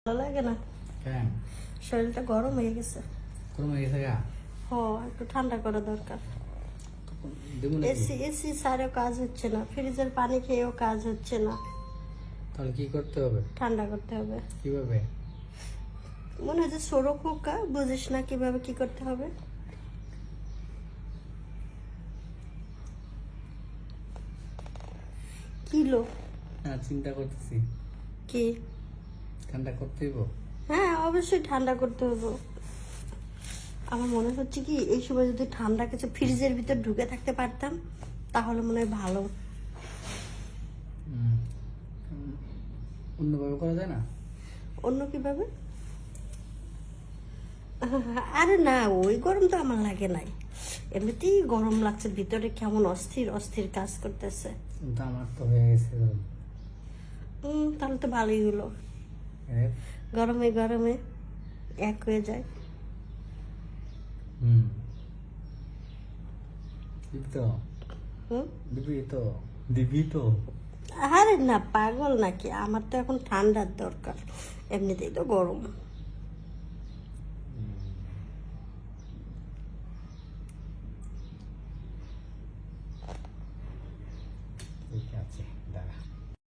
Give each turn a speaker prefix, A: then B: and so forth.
A: ভালো লাগে না।
B: কেন?
A: শরীরটা গরম হয়ে গেছে।
B: গরম হয়ে গেছে গা?
A: একটু ঠান্ডা করা দরকার।
B: দেবো নাকি?
A: এসি ছাড়াও কাজ হচ্ছে না, ফ্রিজের পানি খেয়েও কাজ হচ্ছে না।
B: তাহলে কি করতে হবে?
A: ঠান্ডা করতে হবে।
B: কিভাবে?
A: মনে হচ্ছে সরু খোকা, বুঝিস না কিভাবে কি করতে হবে? কিলো
B: হ্যাঁ, চিন্তা করতেছি।
A: কি?
B: ঠান্ডা করতে হইব।
A: হ্যাঁ, অবশ্যই ঠান্ডা করতে হবে। আমার মনে হচ্ছে কি, এই সময় যদি ঠান্ডা কিছু ফ্রিজের ভিতর ঢুকে থাকতে পারতাম তাহলে মনে হয় ভালো।
B: অন্যভাবে করা যায় না?
A: অন্য কিভাবে? আরে না, ওই গরম তো আমার লাগে নাই। এমনিতেই গরম লাগছে, ভিতরে কেমন অস্থির অস্থির কাজ করতেছে।
B: কিন্তু আমার তো হয়ে গেছে গরম।
A: তাহলে তো ভালোই হলো।
B: এর?
A: গরমে গরমে এক হয়ে যায়।
B: দিবি তো?
A: হুম
B: দিবি তো? দিবি তো?
A: আরে না, পাগল নাকি? আমার তো এখন ঠান্ডার দরকার, এমনিতেই তো গরম।